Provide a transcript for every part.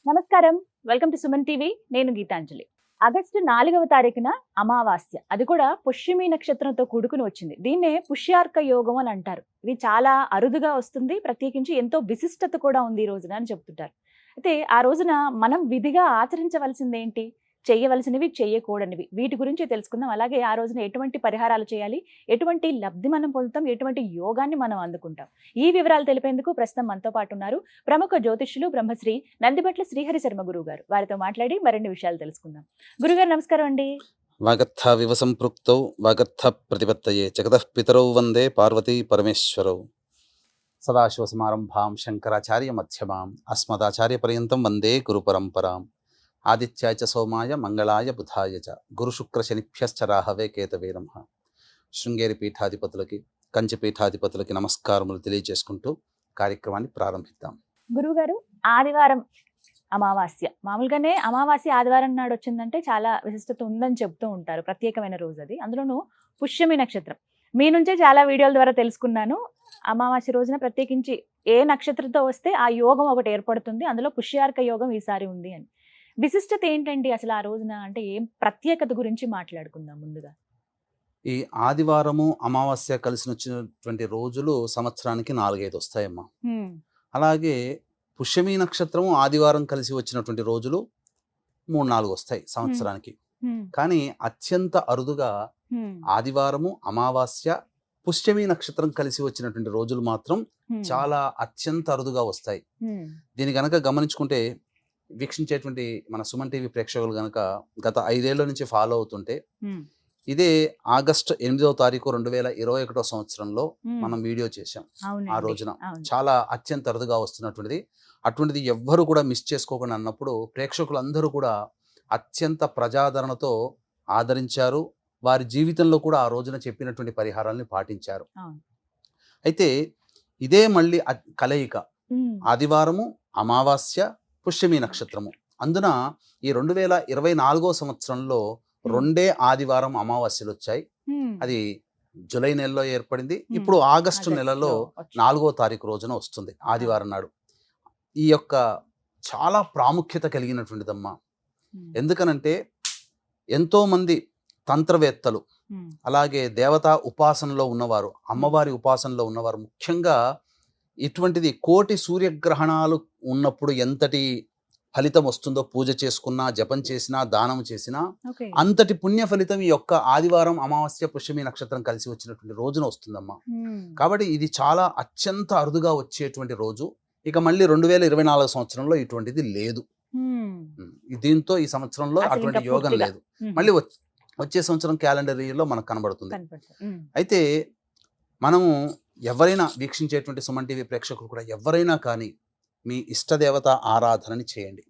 నమస్కారం. Welcome to Suman TV. నేను Gitanjali. August 4వ తారీఖున అమావాస్య. అది కూడా పుష్యమి నక్షత్రంతో కూడుకుని వచ్చింది. దీన్నే పుష్యార్క యోగం అని అంటారు. ఇది చాలా అరుదుగా వస్తుంది. ప్రత్యేకించి ఎంతో విశిష్టత కూడా ఉంది ఈ రోజున అని చెప్తుంటారు. అయితే ఆ రోజున మనం విధిగా ఆచరించవలసిందేంటి? చేయవలసినవి, చేయకూడనివి. వీటి గురించి తెలుసుకుందాం. అలాగే ఆ రోజున ఎటువంటి పరిహారాలు చేయాలి? ఎటువంటి లబ్ధి మనం పొందుతాం? ఎటువంటి యోగాన్ని మనం అందుకుంటాం? ఈ వివరాలు తెలిపేందుకు ప్రస్తుతం మనతో పాటు ఉన్నారు ప్రముఖ జ్యోతిష్యులు బ్రహ్మశ్రీ నందిబట్ల శ్రీహరి శర్మ గురువు గారు. వారితో మాట్లాడి మరిన్ని విషయాలు తెలుసుకుందాం. గురుగారు నమస్కారం అండి. వాగర్థావివ సంపృక్తౌ వాగర్థ ప్రతిపత్తయే జగతః పితరౌ వందే పార్వతీ పరమేశ్వరౌ. సదాశివసమారంభాం శంకరాచార్య మధ్యమాం అస్మదాచార్య పర్యంతం వందే గురు పరంపరాం. ఆదిత్యాయ చ సోమాయ మంగళాయ బుధాయ చ గురుశుక్ర శనిభ్యశ్చ రాహవే కేతవే నమః. శృంగేరి పీఠాధిపతులకి, కంచి పీఠాధిపతులకి నమస్కారములు తెలియజేసుకుంటూ కార్యక్రమాన్ని ప్రారంభిద్దాం. గురువుగారు, ఆదివారం అమావాస్య. మామూలుగానే అమావాస్య ఆదివారం నాడు వచ్చిందంటే చాలా విశిష్టత ఉందని చెప్తూ ఉంటారు. ప్రత్యేకమైన రోజు అది. అందులోనూ పుష్యమి నక్షత్రం. మీ నుంచే చాలా వీడియోల ద్వారా తెలుసుకున్నాను. అమావాస్య రోజున ప్రత్యేకించి ఏ నక్షత్రంతో వస్తే ఆ యోగం ఒకటి ఏర్పడుతుంది. అందులో పుష్యార్క యోగం ఈసారి ఉంది అని. విశిష్టత ఏంటండి అసలు ఆ రోజున? అంటే ఏం ప్రత్యేకత గురించి మాట్లాడుకుందాం ముందుగా. ఈ ఆదివారము అమావాస్య కలిసి వచ్చినటువంటి రోజులు సంవత్సరానికి 4-5 వస్తాయమ్మా. అలాగే పుష్యమి నక్షత్రము ఆదివారం కలిసి వచ్చినటువంటి రోజులు 3-4 వస్తాయి సంవత్సరానికి. కానీ అత్యంత అరుదుగా ఆదివారము, అమావాస్య, పుష్యమి నక్షత్రం కలిసి వచ్చినటువంటి రోజులు మాత్రం చాలా అత్యంత అరుదుగా వస్తాయి. దీని గనక గమనించుకుంటే వీక్షించేటువంటి మన సుమన్ టీవీ ప్రేక్షకులు గనక గత 5 ఏళ్ల నుంచి ఫాలో అవుతుంటే, ఇదే ఆగస్టు 8వ తారీఖు 2021 సంవత్సరంలో మనం వీడియో చేశాం. ఆ రోజున చాలా అత్యంత అరుదుగా వస్తున్నటువంటిది. అటువంటిది ఎవ్వరు కూడా మిస్ చేసుకోకుండా అన్నప్పుడు ప్రేక్షకులందరూ కూడా అత్యంత ప్రజాదరణతో ఆదరించారు. వారి జీవితంలో కూడా ఆ రోజున చెప్పినటువంటి పరిహారాలను పాటించారు. అయితే ఇదే మళ్ళీ కలయిక ఆదివారము, అమావాస్య, పుష్యమి నక్షత్రము. అందున ఈ 2024 సంవత్సరంలో 2 ఆదివారం అమావాస్యలు వచ్చాయి. అది జూలై నెలలో ఏర్పడింది. ఇప్పుడు ఆగస్టు నెలలో 4వ తారీఖు రోజున వస్తుంది ఆదివారం నాడు. ఈ యొక్క చాలా ప్రాముఖ్యత కలిగినటువంటిదమ్మా. ఎందుకనంటే ఎంతో మంది తంత్రవేత్తలు, అలాగే దేవతా ఉపాసనలో ఉన్నవారు, అమ్మవారి ఉపాసనలో ఉన్నవారు, ముఖ్యంగా ఇటువంటిది కోటి సూర్యగ్రహణాలు ఉన్నప్పుడు ఎంతటి ఫలితం వస్తుందో, పూజ చేసుకున్నా, జపం చేసినా, దానం చేసినా అంతటి పుణ్య ఫలితం ఈ యొక్క ఆదివారం, అమావాస్య, పుష్యమి నక్షత్రం కలిసి వచ్చినటువంటి రోజున వస్తుందమ్మా. కాబట్టి ఇది చాలా అత్యంత అరుదుగా వచ్చేటువంటి రోజు. ఇక మళ్ళీ 2024 సంవత్సరంలో ఇటువంటిది లేదు. దీంతో ఈ సంవత్సరంలో అటువంటి యోగం లేదు. మళ్ళీ వచ్చే సంవత్సరం క్యాలెండర్ ఇయర్లో మనకు కనబడుతుంది. అయితే మనము ఎవరైనా వీక్షించేటువంటి సుమన్ టీవీ ప్రేక్షకులు కూడా ఎవరైనా కానీ మీ ఇష్టదేవత ఆరాధనని చేయండి.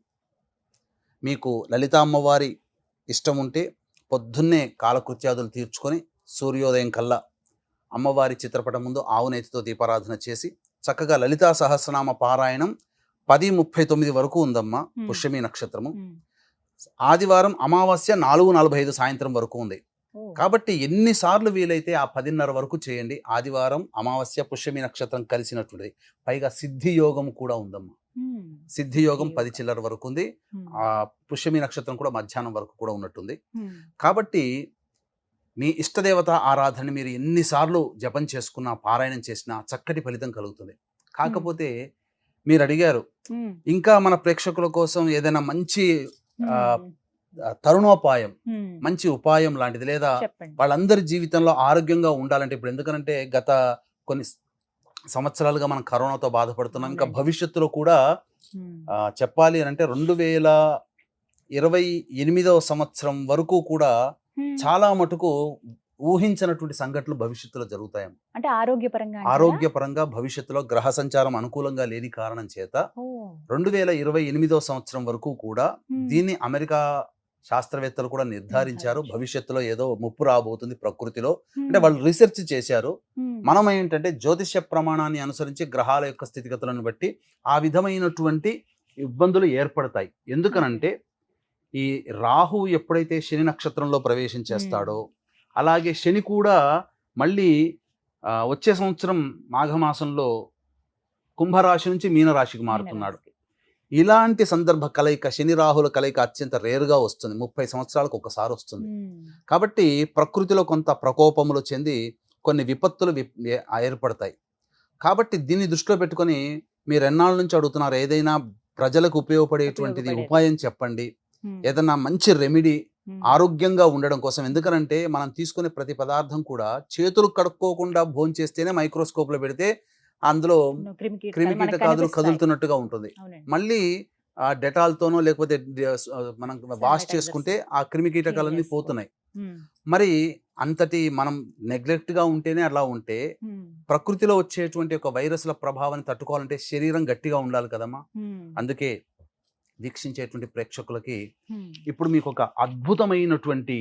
మీకు లలిత అమ్మవారి ఇష్టం ఉంటే పొద్దున్నే కాలకృత్యాదులు తీర్చుకొని సూర్యోదయం కల్లా అమ్మవారి చిత్రపటం ముందు ఆవు నేతితో దీపారాధన చేసి చక్కగా లలితా సహస్రనామ పారాయణం 10:39 వరకు ఉందమ్మా పుష్యమి నక్షత్రము. ఆదివారం అమావాస్య 4:45 సాయంత్రం వరకు ఉంది. కాబట్టి ఎన్నిసార్లు వీలైతే ఆ 10:30 వరకు చేయండి. ఆదివారం, అమావాస్య, పుష్యమి నక్షత్రం కలిసినటువంటిది. పైగా సిద్ధి యోగం కూడా ఉందమ్మా. సిద్ధి యోగం 10 చిల్లర వరకు ఉంది. ఆ పుష్యమి నక్షత్రం కూడా మధ్యాహ్నం వరకు కూడా ఉన్నట్టుంది. కాబట్టి మీ ఇష్టదేవత ఆరాధన మీరు ఎన్నిసార్లు జపం చేసుకున్నా, పారాయణం చేసినా చక్కటి ఫలితం కలుగుతుంది. కాకపోతే మీరు అడిగారు, ఇంకా మన ప్రేక్షకుల కోసం ఏదైనా మంచి తరుణోపాయం, మంచి ఉపాయం లాంటిది లేదా వాళ్ళందరి జీవితంలో ఆరోగ్యంగా ఉండాలంటే, ఇప్పుడు ఎందుకనంటే గత కొన్ని సంవత్సరాలుగా మనం కరోనాతో బాధపడుతున్నాం. ఇంకా భవిష్యత్తులో కూడా చెప్పాలి అని అంటే 2028 సంవత్సరం వరకు కూడా చాలా మటుకు ఊహించినటువంటి సంఘటనలు భవిష్యత్తులో జరుగుతాయి. అంటే ఆరోగ్యపరంగా భవిష్యత్తులో గ్రహ సంచారం అనుకూలంగా లేని కారణం చేత 2028 సంవత్సరం వరకు కూడా దీన్ని అమెరికా శాస్త్రవేత్తలు కూడా నిర్ధారించారు. భవిష్యత్తులో ఏదో ముప్పు రాబోతుంది ప్రకృతిలో, అంటే వాళ్ళు రీసెర్చ్ చేశారు. మనం ఏంటంటే జ్యోతిష్య ప్రమాణాన్ని అనుసరించి గ్రహాల యొక్క స్థితిగతులను బట్టి ఆ విధమైనటువంటి ఇబ్బందులు ఏర్పడతాయి. ఎందుకనంటే ఈ రాహు ఎప్పుడైతే శని నక్షత్రంలో ప్రవేశం చేస్తాడో, అలాగే శని కూడా మళ్ళీ వచ్చే సంవత్సరం మాఘమాసంలో కుంభరాశి నుంచి మీనరాశికి మారుతున్నాడు. ఇలాంటి సందర్భ కలయిక శని రాహుల కలయిక అత్యంత రేరుగా వస్తుంది, 30 సంవత్సరాలకు ఒకసారి వస్తుంది. కాబట్టి ప్రకృతిలో కొంత ప్రకోపములు చెంది కొన్ని విపత్తులు ఏర్పడతాయి. కాబట్టి దీన్ని దృష్టిలో పెట్టుకొని మీరు ఎన్నాళ్ళ నుంచి అడుగుతున్నారు, ఏదైనా ప్రజలకు ఉపయోగపడేటువంటిది ఉపాయం చెప్పండి, ఏదన్నా మంచి రెమెడీ ఆరోగ్యంగా ఉండడం కోసం. ఎందుకనంటే మనం తీసుకునే ప్రతి పదార్థం కూడా చేతులు కడుక్కోకుండా భోంచేస్తేనే మైక్రోస్కోప్ లో పెడితే అందులో క్రిమికీటకాదులు కదులుతున్నట్టుగా ఉంటుంది. మళ్ళీ ఆ డెటాల్తోనో లేకపోతే మనం వాష్ చేసుకుంటే ఆ క్రిమికీటకాలన్నీ పోతున్నాయి. మరి అంతటి మనం నెగ్లెక్ట్ గా ఉంటేనే అలా ఉంటే ప్రకృతిలో వచ్చేటువంటి ఒక వైరస్ల ప్రభావాన్ని తట్టుకోవాలంటే శరీరం గట్టిగా ఉండాలి కదమ్మా. అందుకే వీక్షించేటువంటి ప్రేక్షకులకి ఇప్పుడు మీకు ఒక అద్భుతమైనటువంటి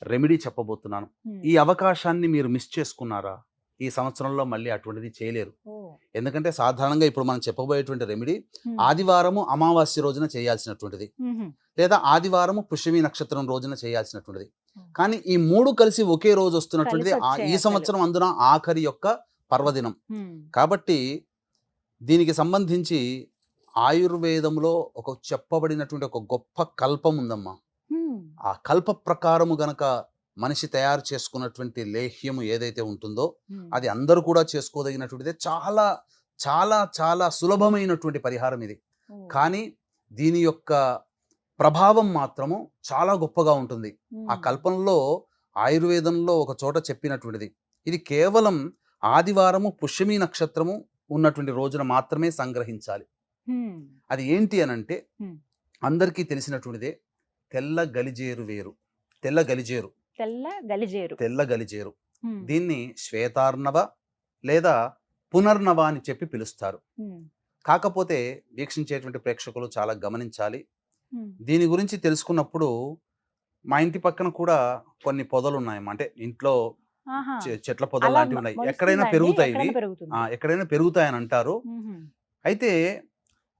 రెమెడీ చెప్పబోతున్నాను. ఈ అవకాశాన్ని మీరు మిస్ చేసుకున్నారా? ఈ సంవత్సరంలో మళ్ళీ అటువంటిది చేయలేరు. ఎందుకంటే సాధారణంగా ఇప్పుడు మనం చెప్పబోయేటువంటి రెమెడీ ఆదివారము అమావాస్య రోజున చేయాల్సినటువంటిది, లేదా ఆదివారము పుష్యమి నక్షత్రం రోజున చేయాల్సినటువంటిది. కానీ ఈ 3 కలిసి ఒకే రోజు వస్తున్నటువంటిది ఈ సంవత్సరం, అందున ఆఖరి యొక్క పర్వదినం. కాబట్టి దీనికి సంబంధించి ఆయుర్వేదంలో ఒక చెప్పబడినటువంటి ఒక గొప్ప కల్పం ఉందమ్మా. ఆ కల్ప ప్రకారము గనక మనిషి తయారు చేసుకున్నటువంటి లేహ్యము ఏదైతే ఉంటుందో అది అందరూ కూడా చేసుకోదగినటువంటిదే. చాలా చాలా చాలా సులభమైనటువంటి పరిహారం ఇది. కానీ దీని యొక్క ప్రభావం మాత్రము చాలా గొప్పగా ఉంటుంది. ఆ కల్పంలో ఆయుర్వేదంలో ఒక చోట చెప్పినటువంటిది, ఇది కేవలం ఆదివారము పుష్యమి నక్షత్రము ఉన్నటువంటి రోజున మాత్రమే సంగ్రహించాలి. అది ఏంటి అనంటే అందరికీ తెలిసినటువంటిదే, తెల్ల గలిజేరు వేరు. తెల్ల గలిజేరు దీన్ని శ్వేతార్ణవ లేదా పునర్నవ అని చెప్పి పిలుస్తారు. కాకపోతే వీక్షించేటువంటి ప్రేక్షకులు చాలా గమనించాలి. దీని గురించి తెలుసుకున్నప్పుడు మా ఇంటి పక్కన కూడా కొన్ని పొదలు ఉన్నాయి. అంటే ఇంట్లో చెట్ల పొదలు లాంటివి ఉన్నాయి. ఎక్కడైనా పెరుగుతాయి, ఎక్కడైనా పెరుగుతాయని అంటారు. అయితే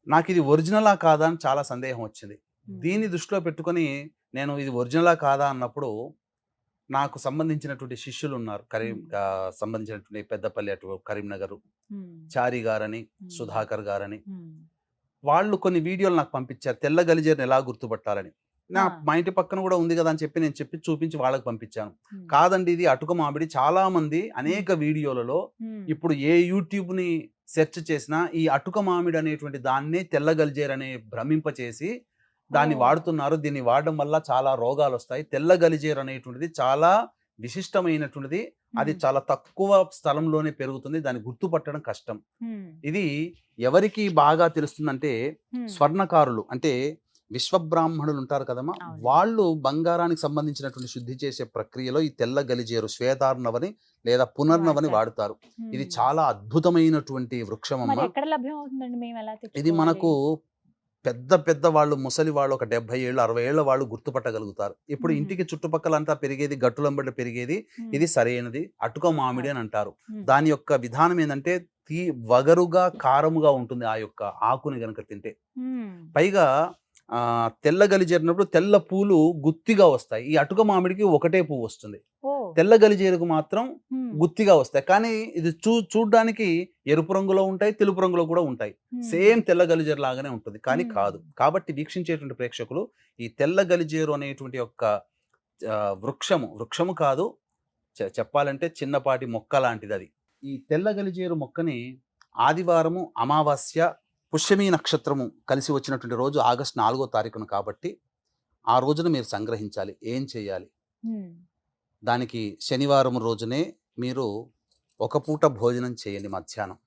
నాకు ఇది ఒరిజినలా కాదా అని చాలా సందేహం వచ్చింది. దీన్ని దృష్టిలో పెట్టుకొని నేను ఇది ఒరిజినలా కాదా అన్నప్పుడు నాకు సంబంధించినటువంటి శిష్యులు ఉన్నారు, సంబంధించినటువంటి పెద్దపల్లి అటు కరీంనగర్ చారి గారని, సుధాకర్ గారని. వాళ్ళు కొన్ని వీడియోలు నాకు పంపించారు, తెల్ల గలిజేరుని ఎలా గుర్తుపట్టాలని. మా ఇంటి పక్కన కూడా ఉంది కదా అని చెప్పి నేను చూపించి వాళ్ళకి పంపించాను. కాదండి, ఇది అటుక మామిడి. చాలా మంది అనేక వీడియోలలో ఇప్పుడు ఏ యూట్యూబ్ ని సెర్చ్ చేసినా ఈ అటుక మామిడి అనేటువంటి దాన్నే తెల్ల గలిజేరు అనే భ్రమింపచేసి దాన్ని వాడుతున్నారు. దీన్ని వాడడం వల్ల చాలా రోగాలు వస్తాయి. తెల్ల గలిజేరు అనేటువంటిది చాలా విశిష్టమైనటువంటిది. అది చాలా తక్కువ స్థలంలోనే పెరుగుతుంది, దాన్ని గుర్తుపట్టడం కష్టం. ఇది ఎవరికి బాగా తెలుస్తుందంటే స్వర్ణకారులు, అంటే విశ్వబ్రాహ్మణులు ఉంటారు కదమ్మా, వాళ్ళు బంగారానికి సంబంధించినటువంటి శుద్ధి చేసే ప్రక్రియలో ఈ తెల్ల గలిజేరు శ్వేతార్ణవని లేదా పునర్నవని వాడుతారు. ఇది చాలా అద్భుతమైనటువంటి వృక్షం అమ్మా. ఇది మనకు పెద్ద వాళ్ళు, ముసలి వాళ్ళు, ఒక 70 ఏళ్ళు 60 ఏళ్ళ వాళ్ళు గుర్తుపట్టగలుగుతారు. ఇప్పుడు ఇంటికి చుట్టుపక్కలంతా పెరిగేది, గట్టులంబడి పెరిగేది, ఇది సరైనది అటుక మామిడి అని అంటారు. దాని యొక్క విధానం ఏంటంటే వగరుగా కారముగా ఉంటుంది ఆ యొక్క ఆకుని గనక తింటే. పైగా తెల్ల గలిజేరినప్పుడు తెల్ల పూలు గుత్తిగా వస్తాయి. ఈ అటుక మామిడికి ఒకటే పువ్వు వస్తుంది, తెల్ల గలిజేరుకు మాత్రం గుత్తిగా వస్తాయి. కానీ ఇది చూడ్డానికి ఎరుపు రంగులో ఉంటాయి, తెలుపు రంగులో కూడా ఉంటాయి. సేమ్ తెల్ల గలిజేరు లాగానే ఉంటుంది, కానీ కాదు. కాబట్టి వీక్షించేటువంటి ప్రేక్షకులు ఈ తెల్ల గలిజేరు అనేటువంటి యొక్క వృక్షము కాదు, చెప్పాలంటే చిన్నపాటి మొక్క లాంటిది అది. ఈ తెల్ల గలిజేరు మొక్కని ఆదివారము అమావాస్య పుష్యమి నక్షత్రము కలిసి వచ్చినటువంటి రోజు ఆగస్టు 4వ తారీఖున, కాబట్టి ఆ రోజున మీరు సంగ్రహించాలి. ఏం చేయాలి? దానికి శనివారం రోజునే మీరు ఒక పూట భోజనం చేయండి మధ్యాహ్నం.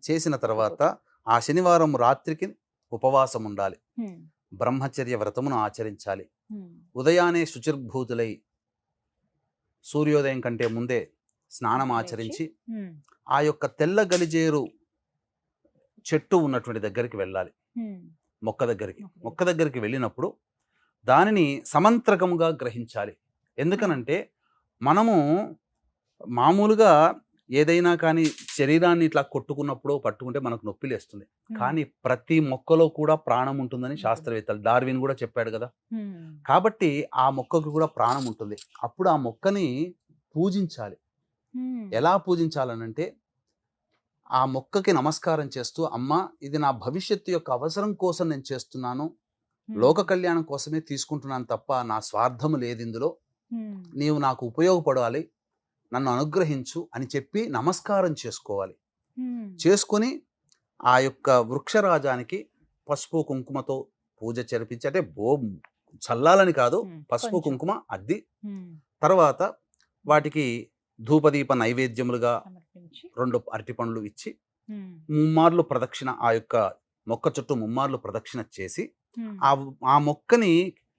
చేసిన తర్వాత ఆ శనివారం రాత్రికి ఉపవాసం ఉండాలి, బ్రహ్మచర్య వ్రతమును ఆచరించాలి. ఉదయాన్నే శుచిర్భూతులై సూర్యోదయం కంటే ముందే స్నానం ఆచరించి ఆ యొక్క తెల్ల గలిజేరు చెట్టు ఉన్నటువంటి దగ్గరికి వెళ్ళాలి, మొక్క దగ్గరికి వెళ్ళినప్పుడు దానిని సమంత్రకముగా గ్రహించాలి. ఎందుకనంటే మనము మామూలుగా ఏదైనా కానీ శరీరాన్ని ఇట్లా కొట్టుకున్నప్పుడు పట్టుకుంటే మనకు నొప్పి లేస్తుంది. కానీ ప్రతి మొక్కలో కూడా ప్రాణం ఉంటుందని శాస్త్రవేత్తలు, డార్విన్ కూడా చెప్పాడు కదా. కాబట్టి ఆ మొక్కకు కూడా ప్రాణం ఉంటుంది. అప్పుడు ఆ మొక్కని పూజించాలి. ఎలా పూజించాలనంటే ఆ మొక్కకి నమస్కారం చేస్తూ, అమ్మా ఇది నా భవిష్యత్తు యొక్క అవసరం కోసం నేను చేస్తున్నాను, లోక కళ్యాణం కోసమే తీసుకుంటున్నాను తప్ప నా స్వార్థము లేదు ఇందులో, నీవు నాకు ఉపయోగపడాలి, నన్ను అనుగ్రహించు అని చెప్పి నమస్కారం చేసుకోవాలి. చేసుకొని ఆ యొక్క వృక్షరాజానికి పసుపు కుంకుమతో పూజ జరిపించి, అంటే చల్లాలని కాదు, పసుపు కుంకుమ అద్ది, తర్వాత వాటికి ధూపదీప నైవేద్యములుగా 2 అరటిపండ్లు ఇచ్చి ముమ్మార్లు ప్రదక్షిణ, ఆ యొక్క మొక్క చుట్టూ ముమ్మార్లు ప్రదక్షిణ చేసి, ఆ మొక్కని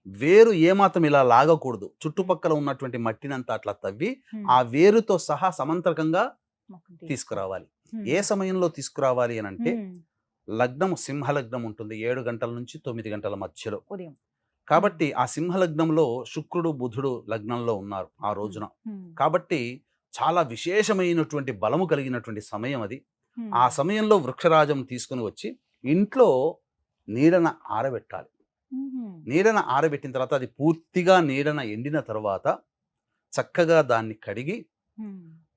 వేరు ఏమాత్రం ఇలా లాగకూడదు, చుట్టుపక్కల ఉన్నటువంటి మట్టినంతా అట్లా తవ్వి ఆ వేరుతో సహా సమంత్రకంగా తీసుకురావాలి. ఏ సమయంలో తీసుకురావాలి అని అంటే, లగ్నం సింహలగ్నం ఉంటుంది, 7 గంటల నుంచి 9 గంటల మధ్యలో. కాబట్టి ఆ సింహలగ్నంలో శుక్రుడు బుధుడు లగ్నంలో ఉన్నారు ఆ రోజున. కాబట్టి చాలా విశేషమైనటువంటి బలము కలిగినటువంటి సమయం అది. ఆ సమయంలో వృక్షరాజం తీసుకుని వచ్చి ఇంట్లో నీడన ఆరబెట్టాలి. నీడన ఆరబెట్టిన తర్వాత అది పూర్తిగా నీడన ఎండిన తర్వాత చక్కగా దాన్ని కడిగి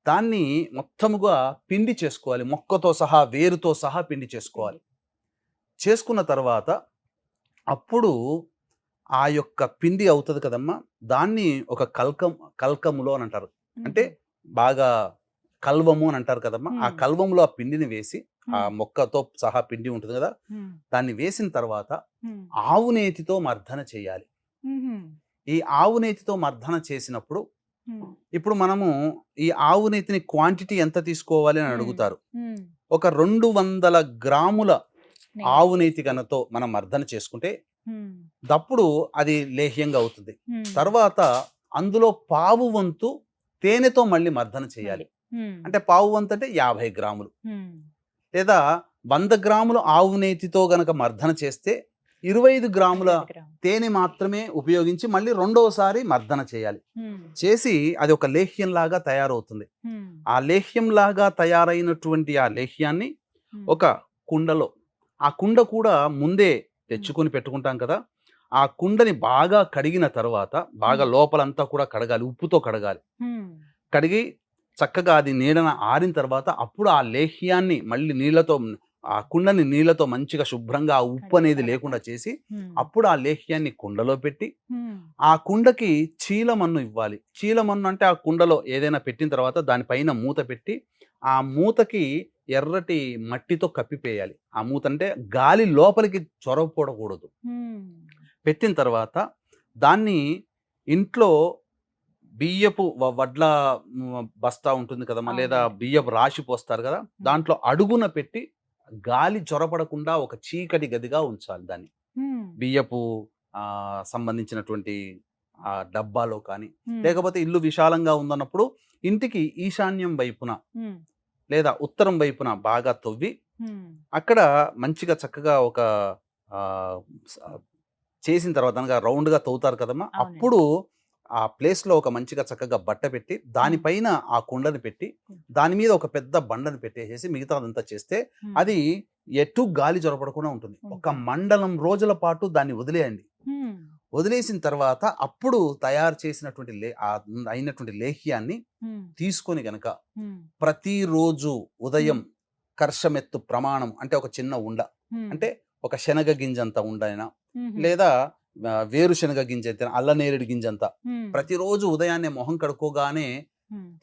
దాన్ని మొత్తముగా పిండి చేసుకోవాలి, మొక్కతో సహా వేరుతో సహా పిండి చేసుకోవాలి. చేసుకున్న తర్వాత అప్పుడు ఆ యొక్క పిండి అవుతుంది కదమ్మా, దాన్ని ఒక కల్కములో అని అంటారు, అంటే బాగా కల్వము అని అంటారు కదమ్మా, ఆ కల్వములో ఆ పిండిని వేసి, ఆ మొక్కతో సహా పిండి ఉంటుంది కదా, దాన్ని వేసిన తర్వాత ఆవు నేతితో మర్దన చేయాలి. ఈ ఆవు నేతితో మర్దన చేసినప్పుడు ఇప్పుడు మనము ఈ ఆవు నేతిని క్వాంటిటీ ఎంత తీసుకోవాలి అని అడుగుతారు. ఒక 200 గ్రాముల ఆవు నేతి గనతో మనం మర్దన చేసుకుంటే దప్పుడు అది లేహ్యంగా అవుతుంది. తర్వాత అందులో పావు వంతు తేనెతో మళ్ళీ మర్దన చేయాలి. అంటే పావు వంతు అంటే 50 గ్రాములు, లేదా 100 గ్రాముల ఆవు నేతితో గనక మర్దన చేస్తే 25 గ్రాముల తేనె మాత్రమే ఉపయోగించి మళ్ళీ రెండోసారి మర్దన చేయాలి. చేసి అది ఒక లేహ్యం లాగా తయారవుతుంది. ఆ లేహ్యం లాగా తయారైనటువంటి ఆ లేహ్యాన్ని ఒక కుండలో, ఆ కుండ కూడా ముందే తెచ్చుకొని పెట్టుకుంటాం కదా, ఆ కుండని బాగా కడిగిన తర్వాత, బాగా లోపలంతా కూడా కడగాలి, ఉప్పుతో కడగాలి. కడిగి చక్కగా అది నీడన ఆరిన తర్వాత అప్పుడు ఆ లేహ్యాన్ని మళ్ళీ నీళ్లతో, ఆ కుండని నీళ్లతో మంచిగా శుభ్రంగా ఆ ఉప్పు అనేది లేకుండా చేసి అప్పుడు ఆ లేహ్యాన్ని కుండలో పెట్టి ఆ కుండకి చీలమన్ను ఇవ్వాలి. చీలమన్ను అంటే ఆ కుండలో ఏదైనా పెట్టిన తర్వాత దానిపైన మూత పెట్టి ఆ మూతకి ఎర్రటి మట్టితో కప్పిపేయాలి. ఆ మూత అంటే గాలి లోపలికి చొరవకూడదు. పెట్టిన తర్వాత దాన్ని ఇంట్లో బియ్యపు వడ్ల బస్తా ఉంటుంది కదమ్మా, లేదా బియ్యపు రాశి పోస్తారు కదా, దాంట్లో అడుగున పెట్టి గాలి చొరపడకుండా ఒక చీకటి గదిగా ఉంచాలి దాన్ని. బియ్యపు సంబంధించినటువంటి ఆ డబ్బాలో కానీ, లేకపోతే ఇల్లు విశాలంగా ఉందన్నప్పుడు ఇంటికి ఈశాన్యం వైపున లేదా ఉత్తరం వైపున బాగా తవ్వి అక్కడ మంచిగా చక్కగా ఒక చేసిన తర్వాత అనగా రౌండ్గా తవ్వుతారు కదమ్మా, అప్పుడు ఆ ప్లేస్లో ఒక మంచిగా చక్కగా బట్ట పెట్టి దానిపైన ఆ కుండని పెట్టి దాని మీద ఒక పెద్ద బండని పెట్టేసేసి మిగతాదంతా చేస్తే అది ఎటు గాలి జొరపడకుండా ఉంటుంది. ఒక మండలం రోజుల పాటు దాన్ని వదిలేయండి. వదిలేసిన తర్వాత అప్పుడు తయారు చేసినటువంటి అయినటువంటి లేహ్యాన్ని తీసుకొని గనక ప్రతిరోజు ఉదయం కర్షమెత్తు ప్రమాణం, అంటే ఒక చిన్న ఉండ, అంటే ఒక శనగ గింజంత ఉండైనా లేదా వేరుశనగ గింజ అయితే, అల్లనేరేడు గింజంత ప్రతిరోజు ఉదయాన్నే మొహం కడుక్కోగానే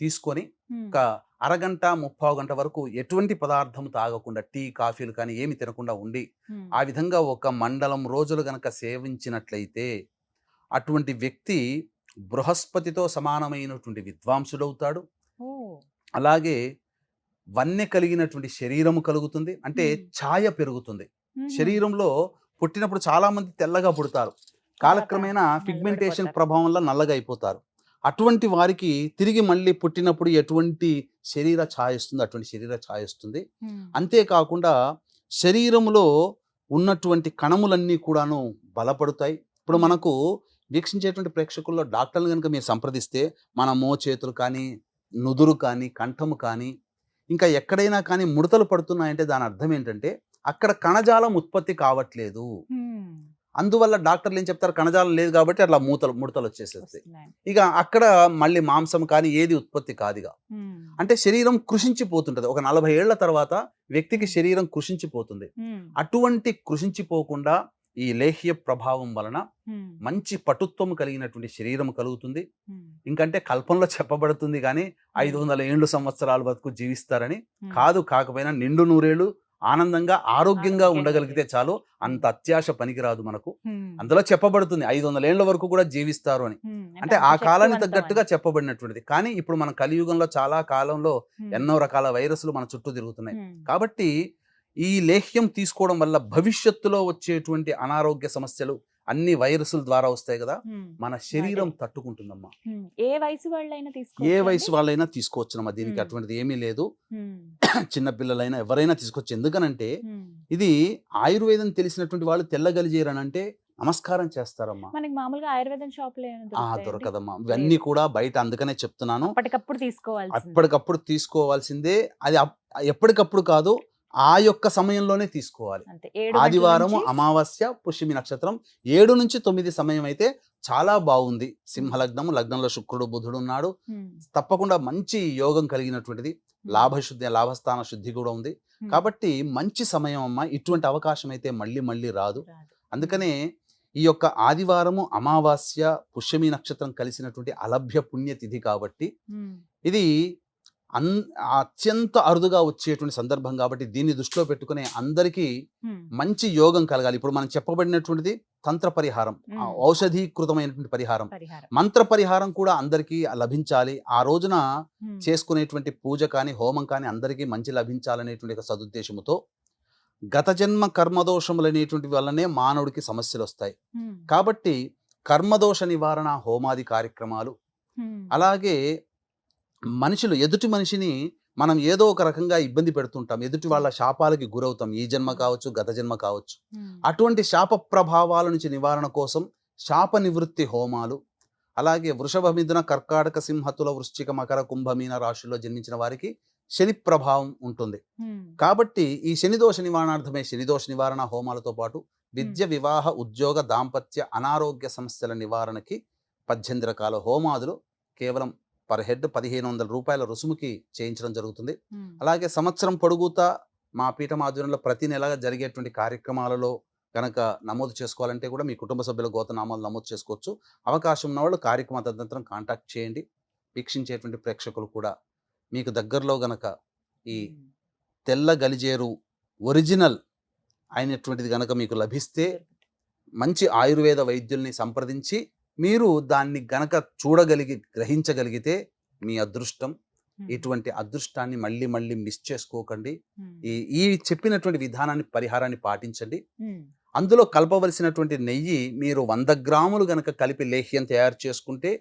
తీసుకొని ఒక అరగంట 30 గంట వరకు ఎటువంటి పదార్థం తాగకుండా, టీ కాఫీలు కానీ ఏమి తినకుండా ఉండి ఆ విధంగా ఒక మండలం రోజులు గనక సేవించినట్లయితే అటువంటి వ్యక్తి బృహస్పతితో సమానమైనటువంటి విద్వాంసుడవుతాడు. అలాగే వన్నె కలిగినటువంటి శరీరము కలుగుతుంది, అంటే ఛాయ పెరుగుతుంది. శరీరంలో పుట్టినప్పుడు చాలా మంది తెల్లగా పుడతారు, కాలక్రమేణా పిగ్మెంటేషన్ ప్రభావం వల్ల నల్లగా అయిపోతారు. అటువంటి వారికి తిరిగి మళ్ళీ పుట్టినప్పుడు ఎటువంటి శరీర ఛాయ వస్తుంది, అటువంటి శరీర ఛాయ వస్తుంది. అంతేకాకుండా శరీరంలో ఉన్నటువంటి కణములన్నీ కూడాను బలపడతాయి. ఇప్పుడు మనకు వీక్షించేటువంటి ప్రేక్షకుల్లో డాక్టర్లు కనుక మీరు సంప్రదిస్తే మన మోచేతులు కానీ, నుదురు కానీ, కంఠము కానీ, ఇంకా ఎక్కడైనా కానీ ముడతలు పడుతున్నాయంటే దాని అర్థం ఏంటంటే అక్కడ కణజాలం ఉత్పత్తి కావట్లేదు. అందువల్ల డాక్టర్లు ఏం చెప్తారు, కణజాలం లేదు కాబట్టి అట్లా ముడతలు వచ్చేసేస్తాయి. వస్తున్నాయి. ఇక అక్కడ మళ్ళీ మాంసం కానీ ఏది ఉత్పత్తి కాదుగా. అంటే శరీరం కృషించిపోతుంటది. ఒక 40 ఏళ్ల తర్వాత వ్యక్తికి శరీరం కృషించిపోతుంది. అటువంటి కృషించిపోకుండా ఈ లేహ్య ప్రభావం వలన మంచి పటుత్వం కలిగినటువంటి శరీరం కలుగుతుంది. ఇంకంటే కల్పంలో చెప్పబడుతుంది కానీ 500 ఏళ్ళు సంవత్సరాల వరకు జీవిస్తారని కాదు. కాకపోయినా నిండు నూరేళ్ళు ఆనందంగా ఆరోగ్యంగా ఉండగలిగితే చాలు. అంత అత్యాశ పనికిరాదు మనకు. అందులో చెప్పబడుతుంది 500 ఏళ్ల వరకు కూడా జీవిస్తారు అని. అంటే ఆ కాలానికి తగ్గట్టుగా చెప్పబడినటువంటిది. కానీ ఇప్పుడు మన కలియుగంలో చాలా కాలంలో ఎన్నో రకాల వైరస్లు మన చుట్టూ తిరుగుతున్నాయి. కాబట్టి ఈ లేహ్యం తీసుకోవడం వల్ల భవిష్యత్తులో వచ్చేటువంటి అనారోగ్య సమస్యలు అన్ని వైరస్ల ద్వారా వస్తాయి కదా, మన శరీరం తట్టుకుంటుందమ్మా. ఏ వయసు వాళ్ళైనా ఏ వయసు వాళ్ళైనా తీసుకోవచ్చునమ్మా. దీనికి అటువంటిది ఏమీ లేదు. చిన్నపిల్లలైనా ఎవరైనా తీసుకోవచ్చు. ఎందుకనంటే ఇది ఆయుర్వేదం తెలిసినటువంటి వాళ్ళు తెల్లగలిజేరనంటే నమస్కారం చేస్తారమ్మా. మనకి మామూలుగా ఆయుర్వేదం షాపులో దొరకదమ్మా. ఇవన్నీ కూడా బయట. అందుకనే చెప్తున్నాను, అప్పటికప్పుడు తీసుకోవాల్సిందే. అది ఎప్పటికప్పుడు కాదు, ఆ యొక్క సమయంలోనే తీసుకోవాలి. ఆదివారము, అమావాస్య, పుష్యమి నక్షత్రం 7 నుంచి 9 సమయం అయితే చాలా బాగుంది. సింహలగ్నము, లగ్నంలో శుక్రుడు బుధుడు ఉన్నాడు. తప్పకుండా మంచి యోగం కలిగినటువంటిది. లాభస్థాన శుద్ధి కూడా ఉంది. కాబట్టి మంచి సమయం అమ్మా. ఇటువంటి అవకాశం అయితే మళ్ళీ మళ్ళీ రాదు. అందుకనే ఈ యొక్క ఆదివారము, అమావాస్య, పుష్యమి నక్షత్రం కలిసినటువంటి అలభ్య పుణ్యతిథి కాబట్టి ఇది అత్యంత అరుదుగా వచ్చేటువంటి సందర్భం కాబట్టి దీన్ని దృష్టిలో పెట్టుకుని అందరికీ మంచి యోగం కలగాలి. ఇప్పుడు మనం చెప్పబడినటువంటిది తంత్ర పరిహారం, ఔషధీకృతమైనటువంటి పరిహారం, మంత్ర పరిహారం కూడా అందరికీ లభించాలి. ఆ రోజున చేసుకునేటువంటి పూజ కానీ హోమం కానీ అందరికీ మంచి లభించాలనేటువంటి ఒక సదుద్దేశముతో గత జన్మ కర్మదోషములు అనేటువంటి వల్లనే మానవుడికి సమస్యలు వస్తాయి. కాబట్టి కర్మదోష నివారణ హోమాది కార్యక్రమాలు, అలాగే మనుషులు ఎదుటి మనిషిని మనం ఏదో ఒక రకంగా ఇబ్బంది పెడుతుంటాం. ఎదుటి వాళ్ళ శాపాలకి గురవుతాం. ఈ జన్మ కావచ్చు, గత జన్మ కావచ్చు. అటువంటి శాప ప్రభావాల నుంచి నివారణ కోసం శాప నివృత్తి హోమాలు, అలాగే వృషభ, మిథున, కర్కాటక, సింహతుల, వృశ్చిక, మకర, కుంభమీన రాశుల్లో జన్మించిన వారికి శని ప్రభావం ఉంటుంది. కాబట్టి ఈ శనిదోష నివారణార్థమే శనిదోష నివారణ హోమాలతో పాటు విద్య, వివాహ, ఉద్యోగ, దాంపత్య, అనారోగ్య సమస్యల నివారణకి 18 రకాల హోమాదులు కేవలం పర్ హెడ్ 1500 రూపాయల రుసుముకి చేయించడం జరుగుతుంది. అలాగే సంవత్సరం పొడుగుతా మా పీఠం ఆధ్వర్యంలో ప్రతి నెల జరిగేటువంటి కార్యక్రమాలలో కనుక నమోదు చేసుకోవాలంటే కూడా మీ కుటుంబ సభ్యుల గోతనామాలు నమోదు చేసుకోవచ్చు. అవకాశం ఉన్న వాళ్ళు కార్యక్రమ తదనంతరం కాంటాక్ట్ చేయండి. వీక్షించేటువంటి ప్రేక్షకులు కూడా మీకు దగ్గరలో గనక ఈ తెల్ల గలిజేరు ఒరిజినల్ అయినటువంటిది గనక మీకు లభిస్తే మంచి ఆయుర్వేద వైద్యుల్ని సంప్రదించి మీరు దాన్ని గనక గ్రహించగలిగితే మీ అదృష్టం. ఇటువంటి అదృష్టాన్ని మళ్ళీ మళ్ళీ మిస్ చేసుకోకండి. ఈ చెప్పినటువంటి విధానాన్ని, పరిహారాన్ని పాటించండి. అందులో కలపవలసినటువంటి నెయ్యి మీరు 100 గ్రాములు గనక కలిపి లేహ్యం తయారు చేసుకుంటే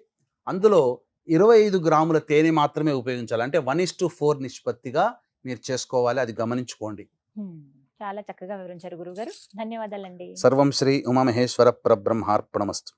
అందులో 25 గ్రాముల తేనె మాత్రమే ఉపయోగించాలి. అంటే 1:4 నిష్పత్తిగా మీరు చేసుకోవాలి. అది గమనించుకోండి. చాలా చక్కగా వివరించారు గురుగారు. ధన్యవాదాలండి. సర్వం శ్రీ ఉమామహేశ్వర పరబ్రహ్మార్పణమస్తు.